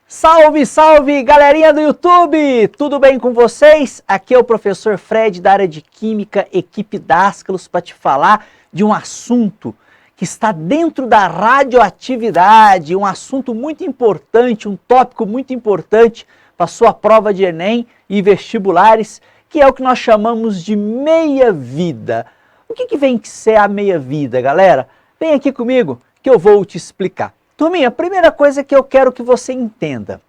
Salve, salve, galerinha do YouTube! Tudo bem com vocês? Aqui é o professor Fred da área de Química, equipe Dascalos, para te falar de um assunto que está dentro da radioatividade, um assunto muito importante, um tópico muito importante para a sua prova de Enem e vestibulares, que é o que nós chamamos de meia-vida. O que vem ser a meia-vida, galera? Vem aqui comigo que eu vou te explicar. Turminha, a primeira coisa que eu quero que você entenda.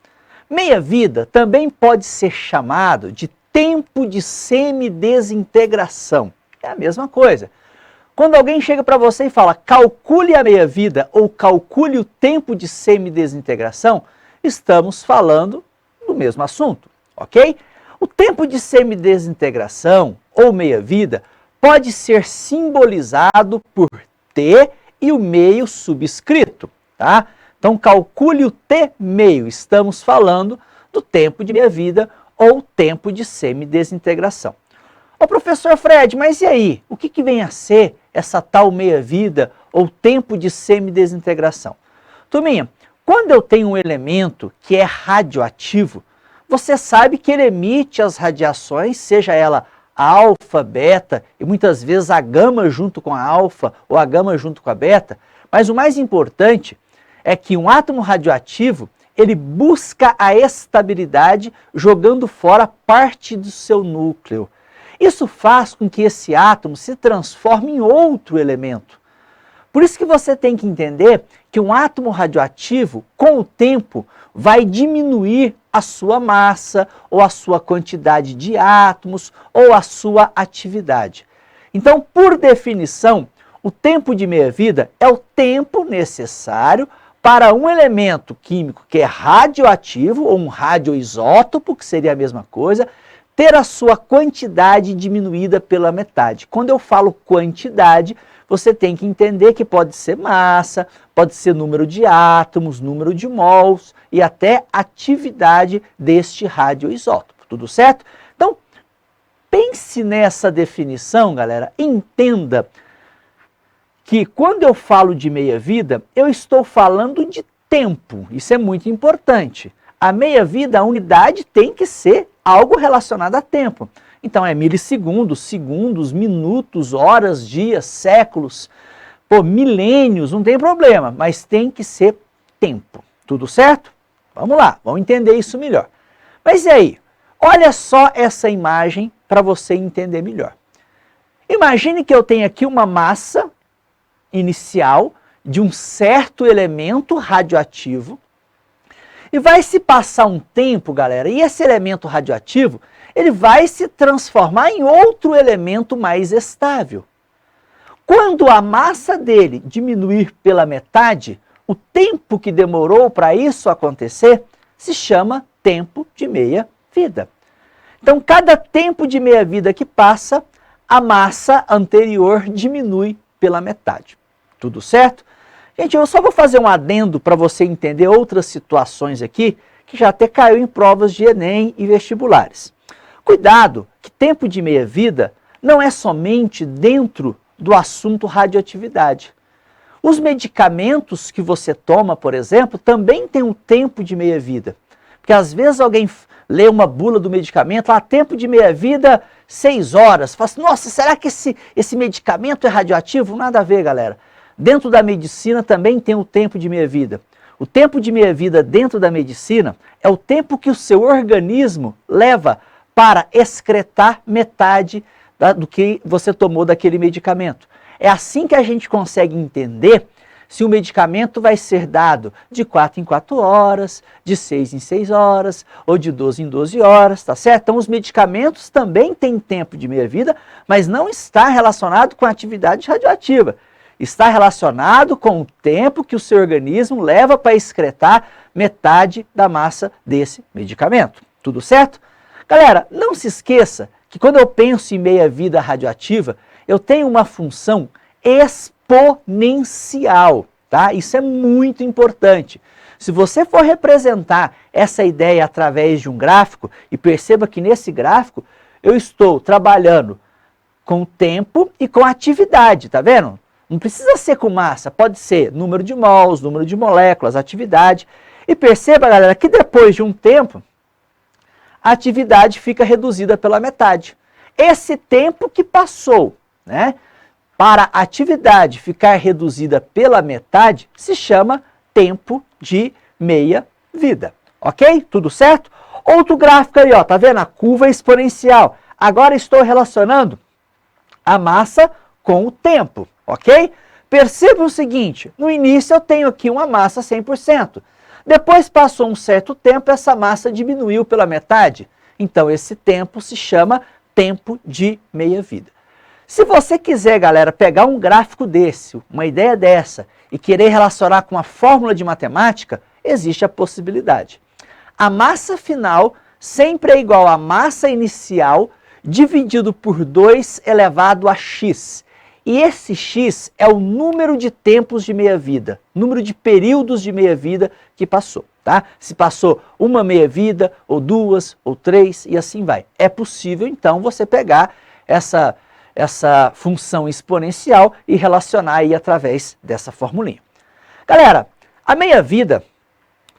Meia-vida também pode ser chamado de tempo de semidesintegração. É a mesma coisa. Quando alguém chega para você e fala, calcule a meia-vida ou calcule o tempo de semidesintegração, estamos falando do mesmo assunto, ok? O tempo de semidesintegração ou meia-vida pode ser simbolizado por T e o meio subscrito. Tá? Então, calcule o T meio. Estamos falando do tempo de meia-vida ou tempo de semidesintegração. Ô professor Fred, mas e aí? O que vem a ser essa tal meia-vida ou tempo de semidesintegração? Turminha, quando eu tenho um elemento que é radioativo, você sabe que ele emite as radiações, seja ela alfa, beta, e muitas vezes a gama junto com a alfa ou a gama junto com a beta, mas o mais importante é que um átomo radioativo, ele busca a estabilidade jogando fora parte do seu núcleo. Isso faz com que esse átomo se transforme em outro elemento. Por isso que você tem que entender que um átomo radioativo, com o tempo, vai diminuir a sua massa, ou a sua quantidade de átomos, ou a sua atividade. Então, por definição, o tempo de meia-vida é o tempo necessário para um elemento químico que é radioativo, ou um radioisótopo, que seria a mesma coisa, ter a sua quantidade diminuída pela metade. Quando eu falo quantidade, você tem que entender que pode ser massa, pode ser número de átomos, número de mols e até atividade deste radioisótopo. Tudo certo? Então, pense nessa definição, galera, entenda que quando eu falo de meia-vida, eu estou falando de tempo. Isso é muito importante. A meia-vida, a unidade tem que ser algo relacionado a tempo. Então é milissegundos, segundos, minutos, horas, dias, séculos, milênios, não tem problema, mas tem que ser tempo. Tudo certo? Vamos lá, vamos entender isso melhor. Mas e aí? Olha só essa imagem para você entender melhor. Imagine que eu tenho aqui uma massa inicial de um certo elemento radioativo e vai se passar um tempo, galera, e esse elemento radioativo, ele vai se transformar em outro elemento mais estável. Quando a massa dele diminuir pela metade, o tempo que demorou para isso acontecer se chama tempo de meia-vida. Então, cada tempo de meia-vida que passa, a massa anterior diminui pela metade. Tudo certo? Gente, eu só vou fazer um adendo para você entender outras situações aqui, que já até caiu em provas de Enem e vestibulares. Cuidado, que tempo de meia-vida não é somente dentro do assunto radioatividade. Os medicamentos que você toma, por exemplo, também tem um tempo de meia-vida. Porque às vezes alguém lê uma bula do medicamento, tempo de meia-vida 6 horas. Fala assim, nossa, será que esse medicamento é radioativo? Nada a ver, galera. Dentro da medicina também tem o tempo de meia-vida. O tempo de meia-vida dentro da medicina é o tempo que o seu organismo leva para excretar metade do que você tomou daquele medicamento. É assim que a gente consegue entender se o medicamento vai ser dado de 4 em 4 horas, de 6 em 6 horas, ou de 12 em 12 horas, tá certo? Então os medicamentos também têm tempo de meia-vida, mas não está relacionado com a atividade radioativa. Está relacionado com o tempo que o seu organismo leva para excretar metade da massa desse medicamento. Tudo certo? Galera, não se esqueça que quando eu penso em meia-vida radioativa, eu tenho uma função exponencial, tá? Isso é muito importante. Se você for representar essa ideia através de um gráfico, e perceba que nesse gráfico eu estou trabalhando com o tempo e com a atividade, tá vendo? Não precisa ser com massa, pode ser número de mols, número de moléculas, atividade. E perceba, galera, que depois de um tempo, a atividade fica reduzida pela metade. Esse tempo que passou, né, para a atividade ficar reduzida pela metade, se chama tempo de meia-vida. Ok? Tudo certo? Outro gráfico aí, ó, tá vendo? A curva exponencial. Agora estou relacionando a massa com o tempo, ok? Perceba o seguinte, no início eu tenho aqui uma massa 100%. Depois passou um certo tempo, essa massa diminuiu pela metade. Então esse tempo se chama tempo de meia-vida. Se você quiser, galera, pegar um gráfico desse, uma ideia dessa, e querer relacionar com uma fórmula de matemática, existe a possibilidade. A massa final sempre é igual à massa inicial dividido por 2 elevado a x. E esse x é o número de tempos de meia-vida, número de períodos de meia-vida que passou, tá? Se passou uma meia-vida, ou 2, ou 3, e assim vai. É possível, então, você pegar essa função exponencial e relacionar aí através dessa formulinha. Galera, a meia-vida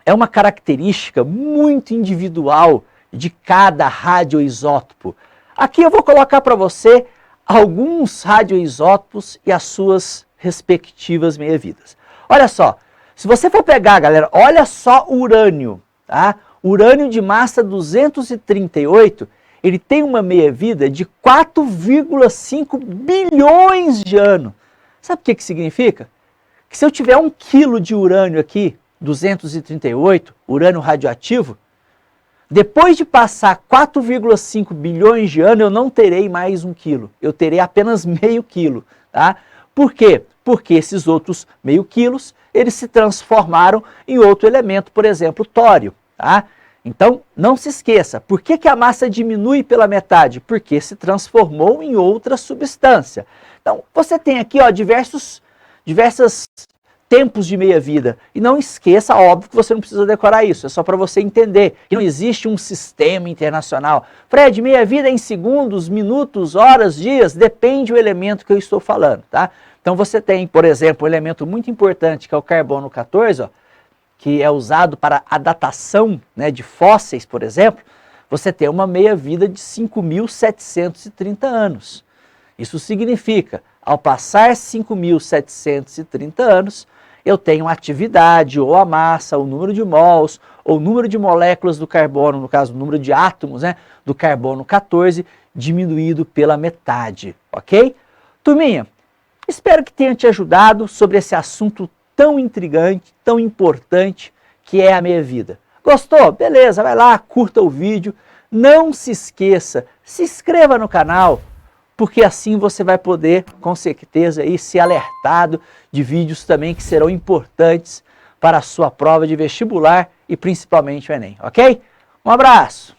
é uma característica muito individual de cada radioisótopo. Aqui eu vou colocar para você alguns radioisótopos e as suas respectivas meia-vidas. Olha só, se você for pegar, galera, olha só o urânio, tá? Urânio de massa 238, ele tem uma meia-vida de 4,5 bilhões de anos. Sabe o que significa? Que se eu tiver 1 quilo de urânio aqui, 238, urânio radioativo, depois de passar 4,5 bilhões de anos, eu não terei mais 1 quilo. Eu terei apenas meio quilo, tá? Por quê? Porque esses outros meio quilos, eles se transformaram em outro elemento, por exemplo, tório, tá? Então, não se esqueça, por que a massa diminui pela metade? Porque se transformou em outra substância. Então, você tem aqui, ó, diversos tempos de meia-vida. E não esqueça, óbvio que você não precisa decorar isso, é só para você entender que não existe um sistema internacional. Fred, meia-vida é em segundos, minutos, horas, dias, depende do elemento que eu estou falando, tá? Então você tem, por exemplo, um elemento muito importante que é o carbono 14, ó, que é usado para a datação, né, de fósseis, por exemplo, você tem uma meia-vida de 5.730 anos. Isso significa, ao passar 5.730 anos, eu tenho a atividade, ou a massa, o número de mols, ou o número de moléculas do carbono, no caso, o número de átomos, né, do carbono 14, diminuído pela metade, ok? Turminha, espero que tenha te ajudado sobre esse assunto tão intrigante, tão importante, que é a meia-vida. Gostou? Beleza, vai lá, curta o vídeo. Não se esqueça, se inscreva no canal, porque assim você vai poder, com certeza, aí, ser alertado de vídeos também que serão importantes para a sua prova de vestibular e principalmente o Enem, ok? Um abraço!